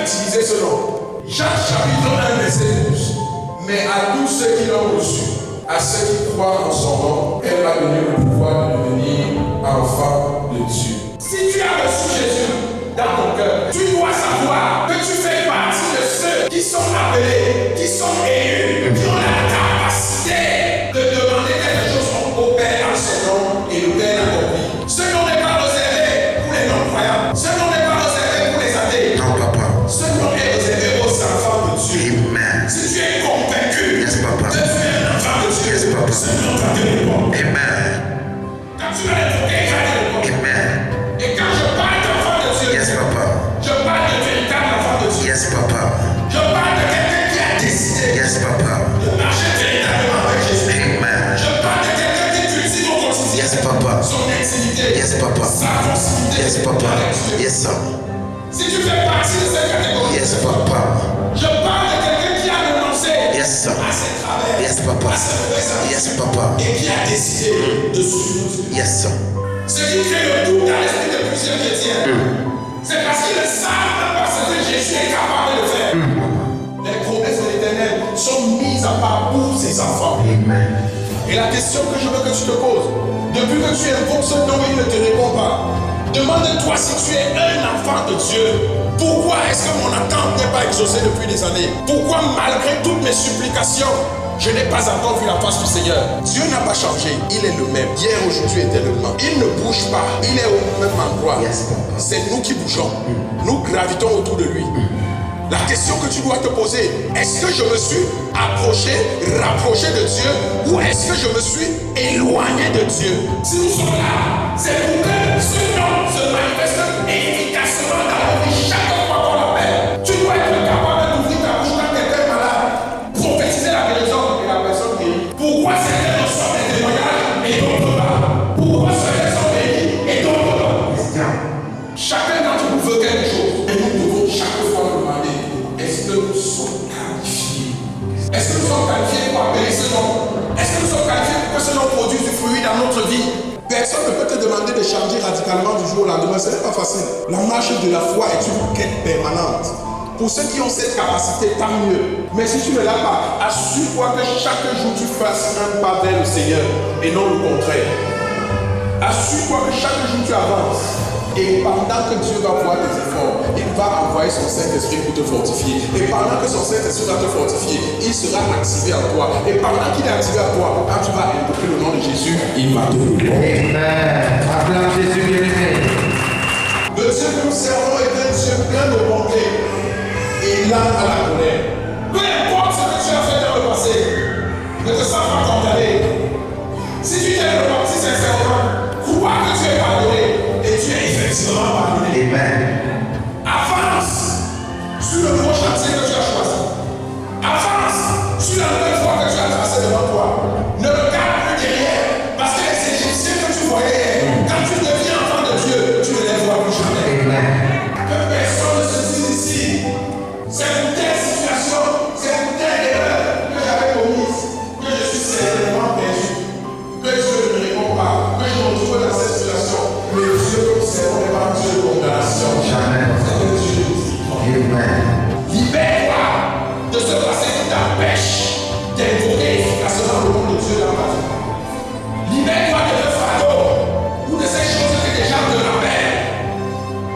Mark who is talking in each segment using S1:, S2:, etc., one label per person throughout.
S1: utilisé ce nom. Jacques chapitre 1, verset 12. Mais à tous ceux qui l'ont reçu, à ceux qui croient en son nom, elle a donné le pouvoir de devenir enfants de Dieu. Si tu as reçu Jésus dans ton cœur, tu dois savoir que tu fais partie de ceux qui sont appelés, qui sont élus, qui ont la capacité de demander quelque chose au Père en son nom et le Père l'accomplit. Ce nom n'est pas réservé pour les non-croyants. Ce nom n'est pas réservé pour les athées.
S2: Non, papa.
S1: Ce nom est réservé aux enfants de Dieu.
S2: Amen.
S1: Si tu es convaincu
S2: Yes, papa.
S1: que tu es un enfant de Dieu,
S2: Yes, papa.
S1: ce nom va te répondre.
S2: Amen.
S1: Quand tu vas l'écouter, il va te répondre.
S2: Amen.
S1: Et quand je parle d'enfant de Dieu,
S2: Yes, papa.
S1: je parle de véritable enfant de Dieu.
S2: Yes, papa.
S1: Je parle de quelqu'un qui a décidé
S2: Yes, papa.
S1: de marcher véritablement avec Jésus.
S2: Amen.
S1: Je parle de quelqu'un qui cultive au quotidien
S2: Yes, papa.
S1: son intimité,
S2: Yes, papa.
S1: sa proximité
S2: Yes, papa.
S1: avec Dieu.
S2: Yes, sir.
S1: Si tu fais partie de cette catégorie,
S2: Yes, papa.
S1: je parle de quelqu'un qui a renoncé
S2: Yes, sir.
S1: à ses travers,
S2: Yes, papa.
S1: à ses mauvaises habitudes,
S2: Yes, papa.
S1: et qui a décidé de suivre Dieu.
S2: Yes, sir.
S1: Ce qui crée le doute dans l'esprit de plusieurs chrétiens, c'est parce qu'ils ne savent même pas ce que Jésus est capable de faire. Les promesses de l'Éternel sont mises à part pour ses enfants.
S2: Amen.
S1: Et la question que je veux que tu te poses, depuis que tu invoques ce nom, il ne te répond pas. Demande-toi si tu es un enfant de Dieu. Pourquoi est-ce que mon attente n'est pas exaucée depuis des années? Pourquoi malgré toutes mes supplications, je n'ai pas encore vu la face du Seigneur? Dieu n'a pas changé, il est le même, hier, aujourd'hui, éternellement. Il ne bouge pas, il est au même endroit.
S2: Yes, papa.
S1: C'est nous qui bougeons, nous gravitons autour de lui. La question que tu dois te poser, est-ce que je me suis approché, rapproché de Dieu, ou est-ce que je me suis éloigné de Dieu? Si nous sommes là, c'est pour que ce nom se manifeste efficacement dans nos vies chaque fois qu'on l'appelle. Tu dois être capable d'ouvrir ta bouche quand quelqu'un est malade, prophétiser la guérison et la personne guérit. Pourquoi certains reçoivent des témoignages et d'autres pas? Pourquoi certains sont bénis et d'autres pas? Chacun d'entre nous veut quelque chose et nous devons chaque fois nous demander, est-ce que nous sommes qualifiés? Est-ce que nous sommes qualifiés pour appeler ce nom? Est-ce que nous sommes qualifiés pour que ce nom produise du fruit dans notre vie? Personne ne peut te demander de changer radicalement du jour au lendemain, ce n'est pas facile. La marche de la foi est une quête permanente. Pour ceux qui ont cette capacité, tant mieux. Mais si tu ne l'as pas, assure-toi que chaque jour tu fasses un pas vers le Seigneur et non le contraire. Assure-toi que chaque jour tu avances. Et pendant que Dieu va voir tes efforts, il va envoyer son Saint-Esprit pour te fortifier. Et pendant que son Saint-Esprit va te fortifier, il sera activé en toi. Et pendant qu'il est activé en toi, quand tu vas invoquer le nom de Jésus, il va te répondre.
S2: Amen. Acclame Jésus bien-aimé.
S1: Le Dieu que nous servons est un Dieu plein de bonté et lent à la colère. Peu importe ce que tu as fait dans le passé, ne te sens pas condamné. Si tu t'es repenti sincèrement, crois que tu es pardonné et tu es effectivement pardonné.
S2: Amen.
S1: Avance sur le nouveau chantier que tu as choisi. Avance sur la nouvelle voie que tu as tracée devant toi. Ne regarde plus derrière, parce que les Égyptiens que tu voyais, quand tu deviens enfant de Dieu, tu ne les vois plus jamais.
S2: Amen.
S1: Que personne ne se dise ici, c'est pour telle situation, c'est pour telle erreur que j'avais commise, que je suis certainement perdu, que Dieu ne me répond pas, que je me retrouve dans cette situation. Mais Dieu que nous servons n'est pas Dieu de condamnation.
S2: Jamais.
S1: C'est un Dieu de miséricorde.
S2: Amen.
S1: Libère-toi de ce passé qui t'empêche d'invoquer efficacement le nom de Dieu dans ta vie. Libère-toi de ce fardeau ou de ces choses que les gens te rappellent,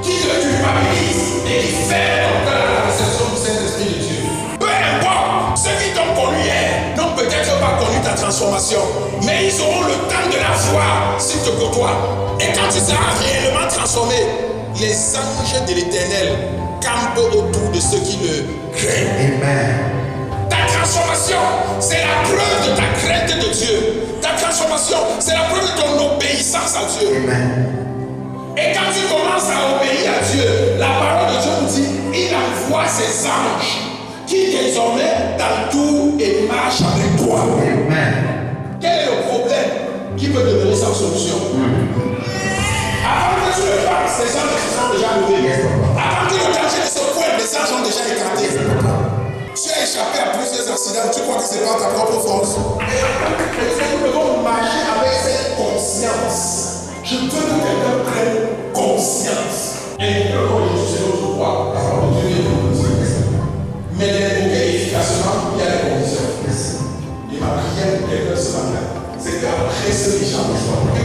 S1: qui te culpabilisent et qui ferment ton cœur à la réception du Saint-Esprit de Dieu. Peu importe, ceux qui t'ont connu hier n'ont peut-être pas connu ta transformation, mais ils auront le temps de la voir s'ils te côtoient. Et quand tu seras réellement transformé, les anges de l'Éternel campent autour de ceux qui le craignent.
S2: Amen.
S1: Ta transformation, c'est la preuve de ta crainte de Dieu. Ta transformation, c'est la preuve de ton obéissance à Dieu.
S2: Amen.
S1: Et quand tu commences à obéir à Dieu, la parole de Dieu nous dit, il envoie ses anges qui désormais t'entourent et marchent avec toi.
S2: Amen.
S1: Quel est le problème qui peut devenir sans solution? Avant que tu le fasses, les anges se sont déjà levés. Avant que le danger ne se pointe, les anges ont déjà écarté. Tu as échappé à plusieurs accidents, tu crois que c'est pas ta propre force. Et nous devons marcher avec cette conscience. Je veux que quelqu'un prenne conscience. Et que le nom de Jésus, c'est notre foi. La parole de Dieu est Christ qui chante.